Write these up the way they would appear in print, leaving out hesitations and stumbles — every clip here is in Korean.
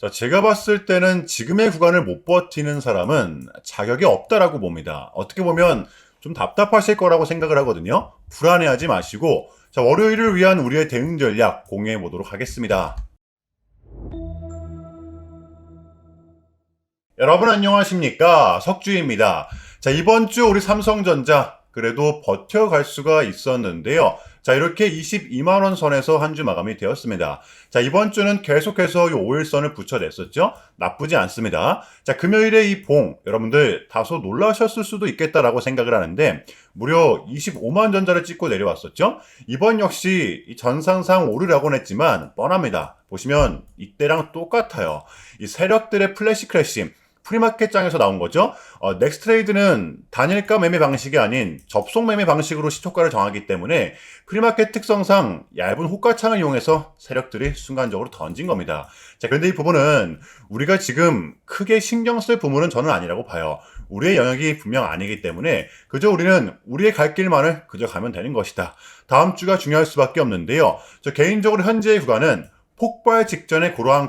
자, 제가 봤을 때는 지금의 구간을 못 버티는 사람은 자격이 없다라고 봅니다. 어떻게 보면 좀 답답하실 거라고 생각을 하거든요. 불안해하지 마시고, 자, 월요일을 위한 우리의 대응 전략 공유해 보도록 하겠습니다. 여러분 안녕하십니까? 석주입니다. 자, 이번 주 우리 삼성전자 그래도 버텨갈 수가 있었는데요. 자, 이렇게 22만원 선에서 한 주 마감이 되었습니다. 자, 이번 주는 계속해서 이 5일선을 붙여냈었죠? 나쁘지 않습니다. 자, 금요일에 이 봉, 여러분들 다소 놀라셨을 수도 있겠다라고 생각을 하는데, 무려 25만 전자를 찍고 내려왔었죠? 이번 역시 이 전상상 오르라고는 했지만, 뻔합니다. 보시면 이때랑 똑같아요. 이 세력들의 플래시 크래시, 프리마켓장에서 나온 거죠. 넥스트레이드는 단일가 매매 방식이 아닌 접속 매매 방식으로 시초가를 정하기 때문에 프리마켓 특성상 얇은 호가창을 이용해서 세력들이 순간적으로 던진 겁니다. 자, 그런데 이 부분은 우리가 지금 크게 신경 쓸 부분은 저는 아니라고 봐요. 우리의 영역이 분명 아니기 때문에 그저 우리는 우리의 갈 길만을 그저 가면 되는 것이다. 다음 주가 중요할 수밖에 없는데요. 저 개인적으로 현재의 구간은 폭발 직전의 그러한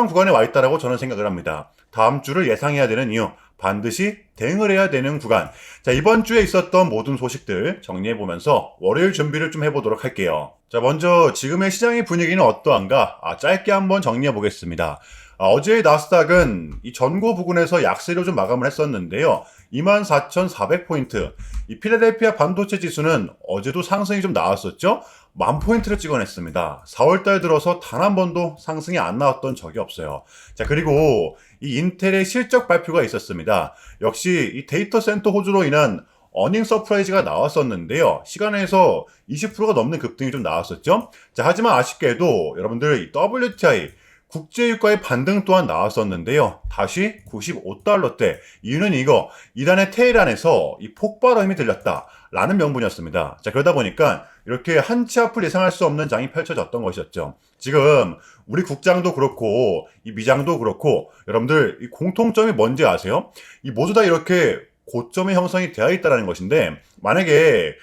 구간에 와 있다라고 저는 생각을 합니다. 다음 주를 예상해야 되는 이유, 반드시 대응을 해야 되는 구간. 자, 이번 주에 있었던 모든 소식들 정리해보면서 월요일 준비를 좀 해보도록 할게요. 자, 먼저 지금의 시장의 분위기는 어떠한가? 짧게 한번 정리해보겠습니다. 어제의 나스닥은 이 전고 부근에서 약세로 좀 마감을 했었는데요. 24,400포인트. 이 필라델피아 반도체 지수는 어제도 상승이 좀 나왔었죠? 10,000포인트를 찍어냈습니다. 4월달 들어서 단 한 번도 상승이 안 나왔던 적이 없어요. 자, 그리고 이 인텔의 실적 발표가 있었습니다. 역시 이 데이터 센터 호주로 인한 어닝 서프라이즈가 나왔었는데요. 시간에서 20%가 넘는 급등이 좀 나왔었죠. 자, 하지만 아쉽게도 여러분들 이 WTI 국제유가의 반등 또한 나왔었는데요. 다시 95달러대. 이유는 이거, 이란의 테헤란에서 이 폭발의 힘이 들렸다라는 명분이었습니다. 자, 그러다 보니까 이렇게 한치 앞을 예상할 수 없는 장이 펼쳐졌던 것이었죠. 지금 우리 국장도 그렇고 이 미장도 그렇고 여러분들 이 공통점이 뭔지 아세요? 이 모두 다 이렇게 고점의 형성이 되어 있다는 것인데, 만약에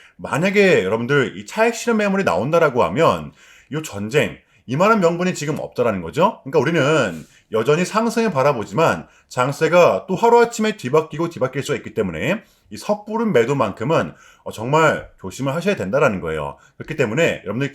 여러분들 이 차익 실현 매물이 나온다라고 하면 이 전쟁, 이만한 명분이 지금 없다라는 거죠. 그러니까 우리는 여전히 상승을 바라보지만 장세가 또 하루아침에 뒤바뀔 수가 있기 때문에 이 섣부른 매도만큼은 정말 조심을 하셔야 된다라는 거예요. 그렇기 때문에 여러분들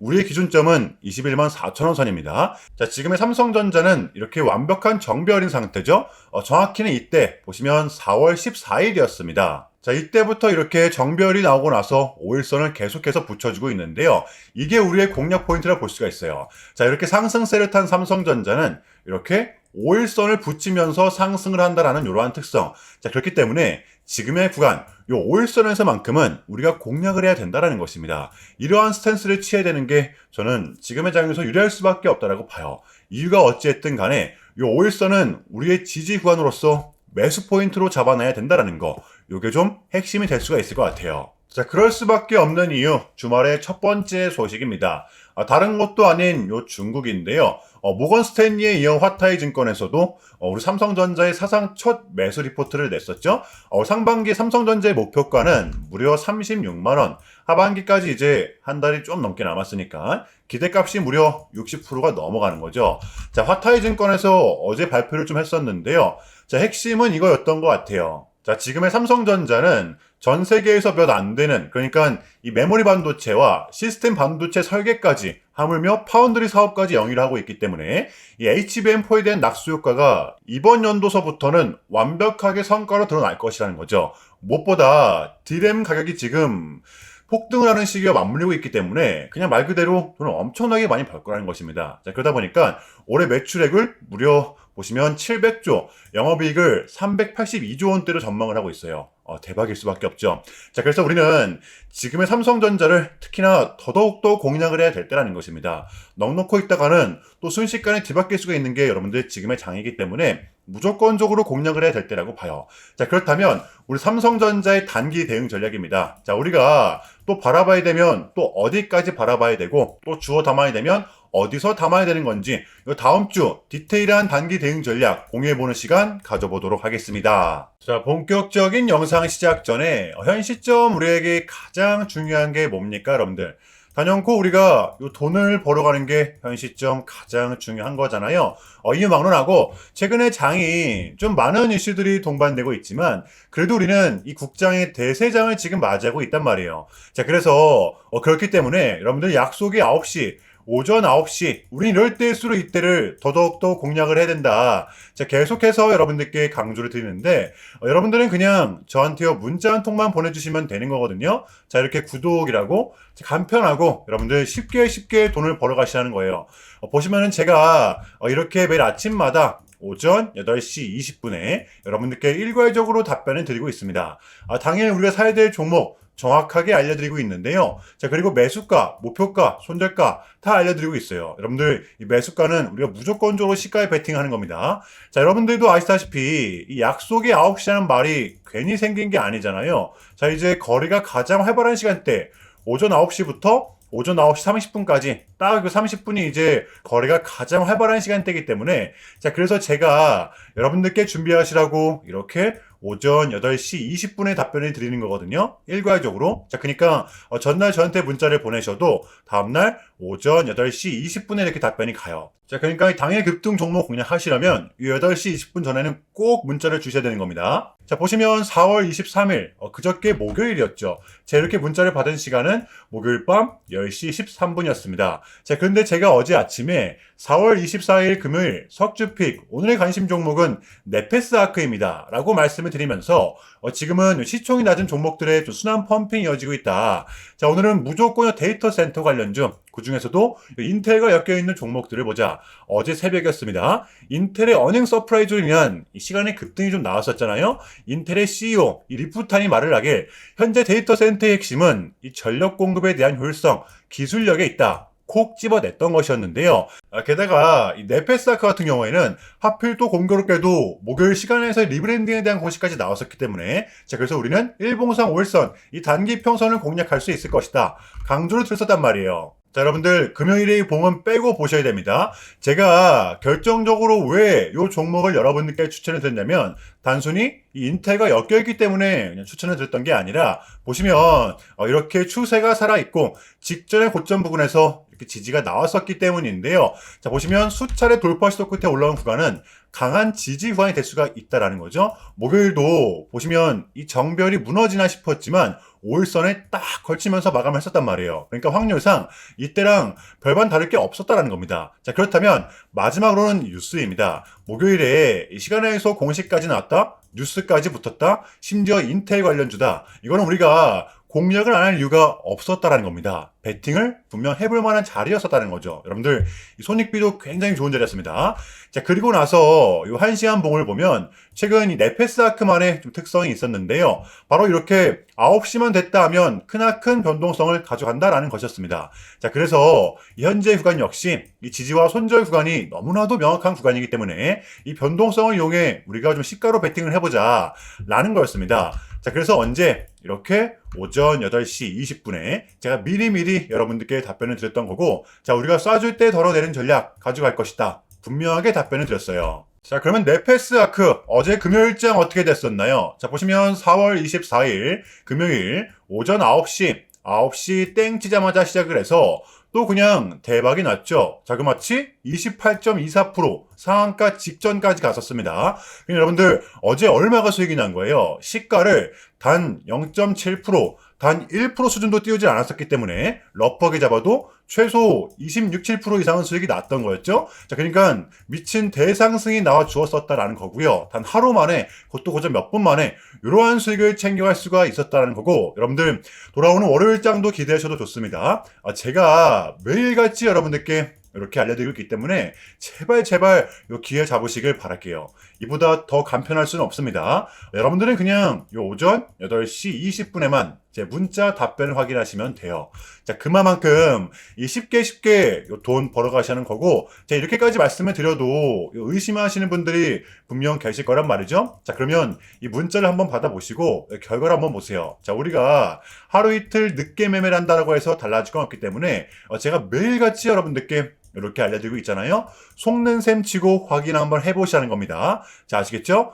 우리의 기준점은 21만 4천원 선입니다. 자, 지금의 삼성전자는 이렇게 완벽한 정배열인 상태죠. 정확히는 이때 보시면 4월 14일이었습니다. 자, 이때부터 이렇게 정배열이 나오고 나서 5일선을 계속해서 붙여주고 있는데요. 이게 우리의 공략 포인트라 볼 수가 있어요. 자, 이렇게 상승세를 탄 삼성전자는 이렇게 5일선을 붙이면서 상승을 한다라는 이러한 특성. 자, 그렇기 때문에 지금의 구간, 이 5일선에서만큼은 우리가 공략을 해야 된다는 것입니다. 이러한 스탠스를 취해야 되는 게 저는 지금의 장에서 유리할 수밖에 없다라고 봐요. 이유가 어찌됐든 간에 이 5일선은 우리의 지지 구간으로서 매수 포인트로 잡아놔야 된다는 거. 요게 좀 핵심이 될 수가 있을 것 같아요. 자, 그럴 수밖에 없는 이유, 주말의 첫 번째 소식입니다. 다른 것도 아닌 요 중국인데요. 모건 스탠리에 이어 화타이 증권에서도 우리 삼성전자의 사상 첫 매수 리포트를 냈었죠. 상반기 삼성전자의 목표가는 무려 36만원, 하반기까지 이제 한 달이 좀 넘게 남았으니까 기대값이 무려 60%가 넘어가는 거죠. 자, 화타이 증권에서 어제 발표를 좀 했었는데요. 자, 핵심은 이거였던 것 같아요. 자, 지금의 삼성전자는 전 세계에서 몇 안 되는, 그러니까 이 메모리 반도체와 시스템 반도체 설계까지, 하물며 파운드리 사업까지 영위를 하고 있기 때문에 이 HBM4에 대한 낙수 효과가 이번 연도서부터는 완벽하게 성과로 드러날 것이라는 거죠. 무엇보다 D램 가격이 지금 폭등을 하는 시기와 맞물리고 있기 때문에 그냥 말 그대로 돈을 엄청나게 많이 벌 거라는 것입니다. 자, 그러다 보니까 올해 매출액을 무려 보시면 700조, 영업이익을 382조 원대로 전망을 하고 있어요. 대박일 수밖에 없죠. 자, 그래서 우리는 지금의 삼성전자를 특히나 더더욱더 공략을 해야 될 때라는 것입니다. 넉넉고 있다가는 또 순식간에 뒤바뀔 수가 있는 게 여러분들 지금의 장이기 때문에 무조건적으로 공략을 해야 될 때라고 봐요. 자, 그렇다면 우리 삼성전자의 단기 대응 전략입니다. 자, 우리가 또 바라봐야 되면 또 어디까지 바라봐야 되고 또 주워 담아야 되면 어디서 담아야 되는 건지 이 다음 주 디테일한 단기 대응 전략 공유해보는 시간 가져보도록 하겠습니다. 자, 본격적인 영상 시작 전에 현 시점 우리에게 가장 중요한 게 뭡니까, 여러분들? 단연코 우리가 요 돈을 벌어가는 게 현 시점 가장 중요한 거잖아요. 이유 막론하고 최근에 장이 좀 많은 이슈들이 동반되고 있지만 그래도 우리는 이 국장의 대세장을 지금 맞이하고 있단 말이에요. 자, 그래서 그렇기 때문에 여러분들 약속이 9시, 오전 9시, 우리 이럴 때일수록 이때를 더더욱더 공략을 해야 된다. 자, 계속해서 여러분들께 강조를 드리는데 여러분들은 그냥 저한테요 문자 한 통만 보내주시면 되는 거거든요. 자, 이렇게 구독이라고 간편하고 여러분들 쉽게 돈을 벌어 가시라는 거예요. 보시면은 제가 이렇게 매일 아침마다 오전 8시 20분에 여러분들께 일괄적으로 답변을 드리고 있습니다. 당일 우리가 사야 될 종목 정확하게 알려드리고 있는데요. 자, 그리고 매수가, 목표가, 손절가 다 알려드리고 있어요. 여러분들 이 매수가는 우리가 무조건적으로 시가에 베팅하는 겁니다. 자, 여러분들도 아시다시피 이 약속이 9시라는 말이 괜히 생긴 게 아니잖아요. 자, 이제 거래가 가장 활발한 시간대 오전 9시부터 오전 9시 30분까지 딱 그 30분이 이제 거래가 가장 활발한 시간대이기 때문에 자, 그래서 제가 여러분들께 준비하시라고 이렇게 오전 8시 20분에 답변을 드리는 거거든요. 일괄적으로. 자, 그러니까 전날 저한테 문자를 보내셔도 다음날 오전 8시 20분에 이렇게 답변이 가요. 자, 그러니까 당일 급등 종목 공략하시려면 이 8시 20분 전에는 꼭 문자를 주셔야 되는 겁니다. 자, 보시면 4월 23일 그저께 목요일이었죠. 자, 이렇게 문자를 받은 시간은 목요일 밤 10시 13분이었습니다. 자, 그런데 제가 어제 아침에 4월 24일 금요일 석주픽 오늘의 관심 종목은 네페스아크입니다 라고 말씀을 드리면서 지금은 시총이 낮은 종목들의 순환 펌핑이 이어지고 있다. 자, 오늘은 무조건 데이터 센터 관련 중 그중에서도 인텔과 엮여있는 종목들을 보자. 어제 새벽이었습니다. 인텔의 어닝 서프라이즈로 인한 시간의 급등이 좀 나왔었잖아요. 인텔의 CEO 리프탄이 말을 하길 현재 데이터 센터의 핵심은 이 전력 공급에 대한 효율성, 기술력에 있다. 콕 집어냈던 것이었는데요. 게다가 이 네페스아크 같은 경우에는 하필 또 공교롭게도 목요일 시간에서 리브랜딩에 대한 공시까지 나왔었기 때문에 자, 그래서 우리는 일봉상 5일선 이 단기 평선을 공략할 수 있을 것이다. 강조를 들었단 말이에요. 자, 여러분들 금요일의 봉은 빼고 보셔야 됩니다. 제가 결정적으로 왜 이 종목을 여러분들께 추천을 드렸냐면 단순히 이 인텔과 엮여있기 때문에 그냥 추천을 드렸던 게 아니라 보시면 이렇게 추세가 살아있고 직전의 고점 부근에서 이렇게 지지가 나왔었기 때문인데요. 자, 보시면 수차례 돌파 시도 끝에 올라온 구간은 강한 지지 구간이 될 수가 있다라는 거죠. 목요일도 보시면 이 정별이 무너지나 싶었지만 5일선에 딱 걸치면서 마감을 했었단 말이에요. 그러니까 확률상 이때랑 별반 다를 게 없었다라는 겁니다. 자, 그렇다면 마지막으로는 뉴스입니다. 목요일에 이 시간에서 공식까지 나왔다, 뉴스까지 붙었다, 심지어 인텔 관련주다. 이거는 우리가 공략을 안 할 이유가 없었다라는 겁니다. 배팅을 분명 해볼 만한 자리였었다는 거죠. 여러분들 이 손익비도 굉장히 좋은 자리였습니다. 자, 그리고 나서 이 1시간 봉을 보면 최근 이 네페스아크만의 좀 특성이 있었는데요. 바로 이렇게 9시만 됐다 하면 크나큰 변동성을 가져간다라는 것이었습니다. 자, 그래서 이 현재 구간 역시 이 지지와 손절 구간이 너무나도 명확한 구간이기 때문에 이 변동성을 이용해 우리가 좀 시가로 배팅을 해보자 라는 거였습니다. 자, 그래서 언제 이렇게 오전 8시 20분에 제가 미리미리 여러분들께 답변을 드렸던 거고 자, 우리가 쏴줄 때 덜어내는 전략 가져갈 것이다. 분명하게 답변을 드렸어요. 자, 그러면 네페스아크 어제 금요일장 어떻게 됐었나요? 자, 보시면 4월 24일 금요일 오전 9시 땡 치자마자 시작을 해서 또 그냥 대박이 났죠. 자그마치 28.24% 상한가 직전까지 갔었습니다. 여러분들 어제 얼마가 수익이 난 거예요? 시가를 단 0.7%, 단 1% 수준도 띄우지 않았었기 때문에 러프하게 잡아도 최소 26, 7% 이상은 수익이 났던 거였죠. 자, 그러니까 미친 대상승이 나와 주었었다라는 거고요. 단 하루 만에, 그것도 고작 몇 분 만에 이러한 수익을 챙겨갈 수가 있었다는 거고, 여러분들 돌아오는 월요일장도 기대하셔도 좋습니다. 제가 매일같이 여러분들께 이렇게 알려드리고 있기 때문에 제발 요 기회 잡으시길 바랄게요. 이보다 더 간편할 수는 없습니다. 여러분들은 그냥 요 오전 8시 20분에만 제 문자 답변을 확인하시면 돼요. 자, 그만큼 이 쉽게 요 돈 벌어가시는 거고, 제가 이렇게까지 말씀을 드려도 의심하시는 분들이 분명 계실 거란 말이죠. 자, 그러면 이 문자를 한번 받아보시고 결과를 한번 보세요. 자, 우리가 하루 이틀 늦게 매매를 한다라고 해서 달라질 건 없기 때문에 제가 매일같이 여러분들께 이렇게 알려드리고 있잖아요. 속는 셈 치고 확인 한번 해보시라는 겁니다. 자, 아시겠죠?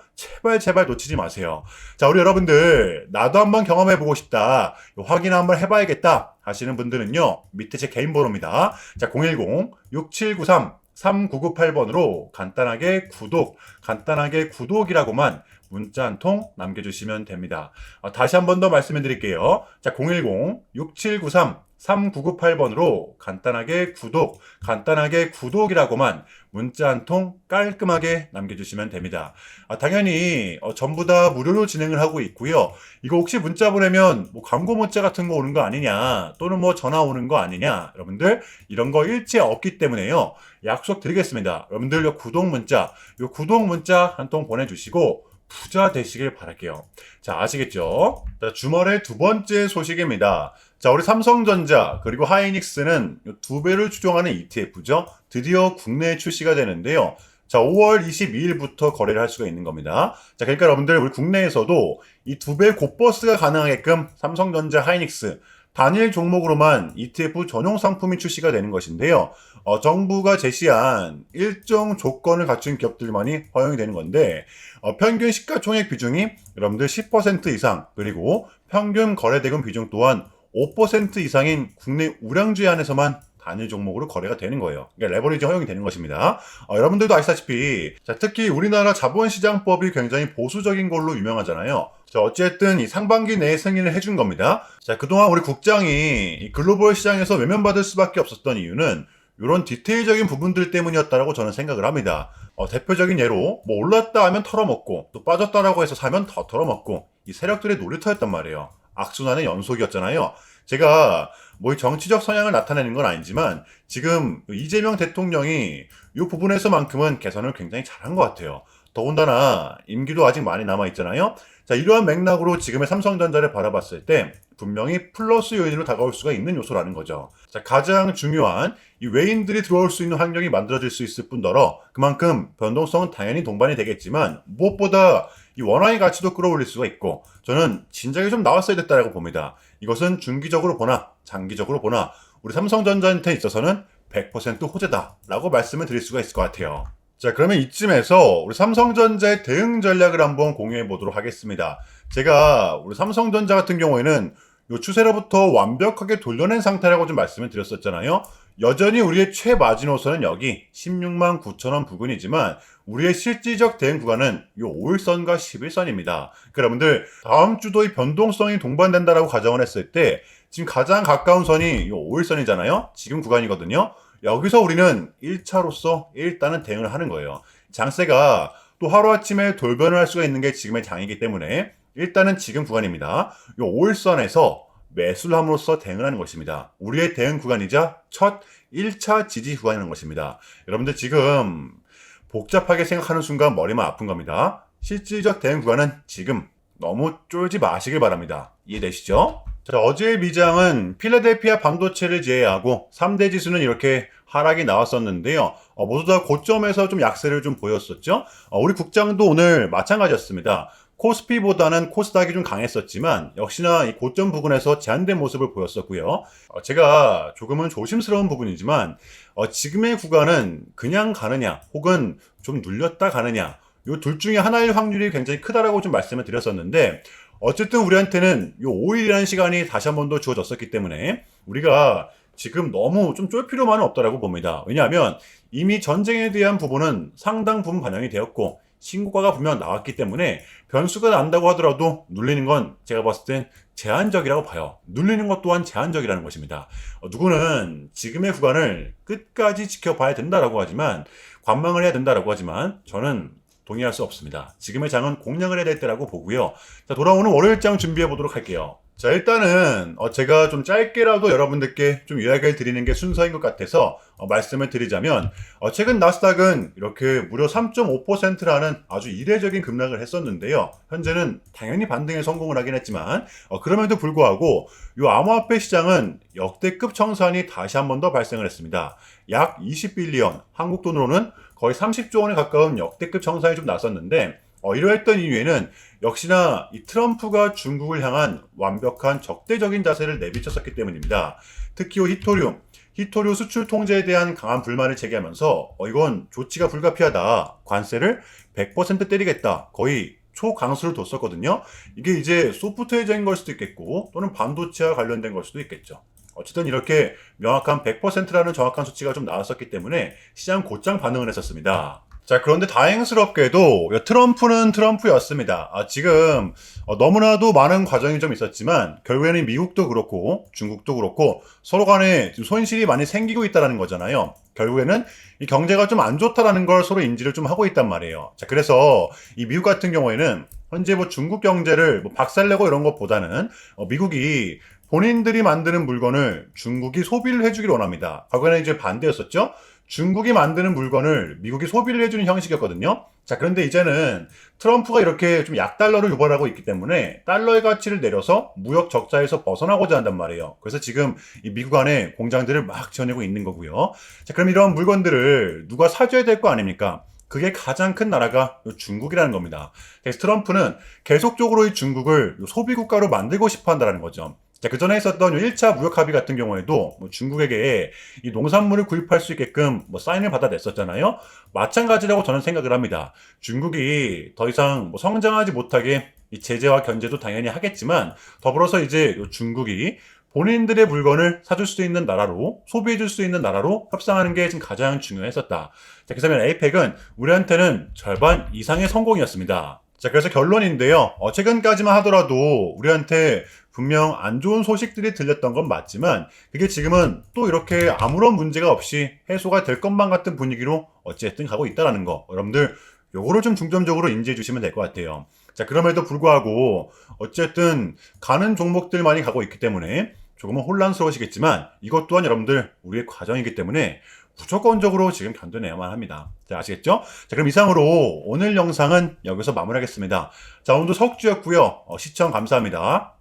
제발 놓치지 마세요. 자, 우리 여러분들 나도 한번 경험해보고 싶다, 확인 한번 해봐야겠다 하시는 분들은요, 밑에 제 개인 번호입니다. 자, 010-6793-3998번으로 간단하게 구독이라고만 문자 한 통 남겨주시면 됩니다. 다시 한 번 더 말씀해 드릴게요. 자, 010-6793-3998번으로 간단하게 구독이라고만 문자 한 통 깔끔하게 남겨주시면 됩니다. 당연히 전부 다 무료로 진행을 하고 있고요. 이거 혹시 문자 보내면 뭐 광고 문자 같은 거 오는 거 아니냐, 또는 뭐 전화 오는 거 아니냐, 여러분들 이런 거 일체 없기 때문에요. 약속 드리겠습니다. 여러분들 요 구독 문자 한 통 보내주시고 부자 되시길 바랄게요. 자, 아시겠죠? 자, 주말의 두 번째 소식입니다. 자, 우리 삼성전자 그리고 하이닉스는 2배를 추종하는 ETF죠. 드디어 국내에 출시가 되는데요. 자, 5월 22일부터 거래를 할 수가 있는 겁니다. 자, 그러니까 여러분들 우리 국내에서도 이 2배 곧버스가 가능하게끔 삼성전자, 하이닉스 단일 종목으로만 ETF 전용 상품이 출시가 되는 것인데요. 정부가 제시한 일정 조건을 갖춘 기업들만이 허용이 되는 건데, 평균 시가총액 비중이 여러분들 10% 이상, 그리고 평균 거래대금 비중 또한 5% 이상인 국내 우량주에 한해서만 단일 종목으로 거래가 되는 거예요. 그러니까 레버리지 허용이 되는 것입니다. 여러분들도 아시다시피, 자, 특히 우리나라 자본시장법이 굉장히 보수적인 걸로 유명하잖아요. 자, 어쨌든 이 상반기 내에 승인을 해준 겁니다. 자, 그동안 우리 국장이 이 글로벌 시장에서 외면받을 수밖에 없었던 이유는 이런 디테일적인 부분들 때문이었다라고 저는 생각을 합니다. 대표적인 예로 뭐 올랐다 하면 털어먹고, 또 빠졌다라고 해서 사면 더 털어먹고, 이 세력들의 놀이터였단 말이에요. 악순환의 연속이었잖아요. 제가 뭐 정치적 성향을 나타내는 건 아니지만 지금 이재명 대통령이 이 부분에서만큼은 개선을 굉장히 잘한 것 같아요. 더군다나 임기도 아직 많이 남아있잖아요. 자, 이러한 맥락으로 지금의 삼성전자를 바라봤을 때 분명히 플러스 요인으로 다가올 수가 있는 요소라는 거죠. 자, 가장 중요한 이 외인들이 들어올 수 있는 환경이 만들어질 수 있을 뿐더러 그만큼 변동성은 당연히 동반이 되겠지만 무엇보다 이 원화의 가치도 끌어올릴 수가 있고, 저는 진작에 좀 나왔어야 됐다고 봅니다. 이것은 중기적으로 보나 장기적으로 보나 우리 삼성전자한테 있어서는 100% 호재다라고 말씀을 드릴 수가 있을 것 같아요. 자, 그러면 이쯤에서 우리 삼성전자의 대응 전략을 한번 공유해 보도록 하겠습니다. 제가 우리 삼성전자 같은 경우에는 요 추세로부터 완벽하게 돌려낸 상태라고 좀 말씀을 드렸었잖아요. 여전히 우리의 최마지노선은 여기 16만 9천 원 부근이지만 우리의 실질적 대응 구간은 요 5일선과 11선입니다. 그러니까 여러분들 다음 주도 이 변동성이 동반된다라고 가정을 했을 때 지금 가장 가까운 선이 요 5일선이잖아요. 지금 구간이거든요. 여기서 우리는 1차로서 일단은 대응을 하는 거예요. 장세가 또 하루아침에 돌변을 할 수가 있는 게 지금의 장이기 때문에 일단은 지금 구간입니다. 이 5일선에서 매수를 함으로써 대응을 하는 것입니다. 우리의 대응 구간이자 첫 1차 지지 구간이라는 것입니다. 여러분들 지금 복잡하게 생각하는 순간 머리만 아픈 겁니다. 실질적 대응 구간은 지금 너무 쫄지 마시길 바랍니다. 이해되시죠? 자, 어제의 미장은 필라델피아 반도체를 제외하고 3대 지수는 이렇게 하락이 나왔었는데요. 모두 다 고점에서 좀 약세를 좀 보였었죠. 우리 국장도 오늘 마찬가지였습니다. 코스피보다는 코스닥이 좀 강했었지만 역시나 이 고점 부근에서 제한된 모습을 보였었고요. 제가 조금은 조심스러운 부분이지만 지금의 구간은 그냥 가느냐 혹은 좀 눌렸다 가느냐, 이 둘 중에 하나일 확률이 굉장히 크다라고 좀 말씀을 드렸었는데, 어쨌든 우리한테는 요 5일이라는 시간이 다시 한 번 더 주어졌었기 때문에 우리가 지금 너무 좀 쫄 필요만은 없다라고 봅니다. 왜냐하면 이미 전쟁에 대한 부분은 상당 부분 반영이 되었고 신고가가 분명 나왔기 때문에 변수가 난다고 하더라도 눌리는 건 제가 봤을 땐 제한적이라고 봐요. 눌리는 것 또한 제한적이라는 것입니다. 누구는 지금의 구간을 끝까지 지켜봐야 된다라고 하지만, 관망을 해야 된다라고 하지만 저는 동의할 수 없습니다. 지금의 장은 공략을 해야 될 때라고 보고요. 자, 돌아오는 월요일장 준비해 보도록 할게요. 자, 일단은 제가 좀 짧게라도 여러분들께 좀 이야기를 드리는 게 순서인 것 같아서 말씀을 드리자면, 최근 나스닥은 이렇게 무려 3.5%라는 아주 이례적인 급락을 했었는데요. 현재는 당연히 반등에 성공을 하긴 했지만 그럼에도 불구하고 이 암호화폐 시장은 역대급 청산이 다시 한 번 더 발생을 했습니다. 약 20빌리언, 한국 돈으로는 거의 30조 원에 가까운 역대급 청산이 좀 났었는데, 이러했던 이유에는 역시나 이 트럼프가 중국을 향한 완벽한 적대적인 자세를 내비쳤었기 때문입니다. 특히 히토리움, 히토류 수출 통제에 대한 강한 불만을 제기하면서 이건 조치가 불가피하다. 관세를 100% 때리겠다. 거의 초강수를 뒀었거든요. 이게 이제 소프트웨어적인 걸 수도 있겠고 또는 반도체와 관련된 걸 수도 있겠죠. 어쨌든 이렇게 명확한 100%라는 정확한 수치가 좀 나왔었기 때문에 시장 곧장 반응을 했었습니다. 자, 그런데 다행스럽게도 트럼프는 트럼프였습니다. 지금 너무나도 많은 과정이 좀 있었지만 결국에는 미국도 그렇고 중국도 그렇고 서로 간에 손실이 많이 생기고 있다는 거잖아요. 결국에는 이 경제가 좀 안 좋다라는 걸 서로 인지를 좀 하고 있단 말이에요. 자, 그래서 이 미국 같은 경우에는 현재 중국 경제를 박살내고 이런 것보다는 미국이 본인들이 만드는 물건을 중국이 소비를 해주기를 원합니다. 과거에는 이제 반대였었죠. 중국이 만드는 물건을 미국이 소비를 해주는 형식이었거든요. 자, 그런데 이제는 트럼프가 이렇게 좀 약달러를 유발하고 있기 때문에 달러의 가치를 내려서 무역 적자에서 벗어나고자 한단 말이에요. 그래서 지금 이 미국 안에 공장들을 막 지어내고 있는 거고요. 자, 그럼 이런 물건들을 누가 사줘야 될 거 아닙니까? 그게 가장 큰 나라가 중국이라는 겁니다. 그래서 트럼프는 계속적으로 이 중국을 소비 국가로 만들고 싶어 한다는 거죠. 자, 그 전에 있었던 1차 무역 합의 같은 경우에도 중국에게 이 농산물을 구입할 수 있게끔 사인을 받아냈었잖아요. 마찬가지라고 저는 생각을 합니다. 중국이 더 이상 성장하지 못하게 이 제재와 견제도 당연히 하겠지만 더불어서 이제 중국이 본인들의 물건을 사줄 수 있는 나라로 소비해줄 수 있는 나라로 협상하는 게 지금 가장 중요했었다. 자, 그래서 에이펙은 우리한테는 절반 이상의 성공이었습니다. 자, 그래서 결론인데요. 최근까지만 하더라도 우리한테 분명 안 좋은 소식들이 들렸던 건 맞지만 그게 지금은 또 이렇게 아무런 문제가 없이 해소가 될 것만 같은 분위기로 어쨌든 가고 있다는 거. 여러분들 요거를 좀 중점적으로 인지해 주시면 될 것 같아요. 자, 그럼에도 불구하고 어쨌든 가는 종목들만이 가고 있기 때문에 조금은 혼란스러우시겠지만 이것 또한 여러분들 우리의 과정이기 때문에 무조건적으로 지금 견뎌내야만 합니다. 자, 아시겠죠? 자, 그럼 이상으로 오늘 영상은 여기서 마무리하겠습니다. 자, 오늘도 석주였고요. 시청 감사합니다.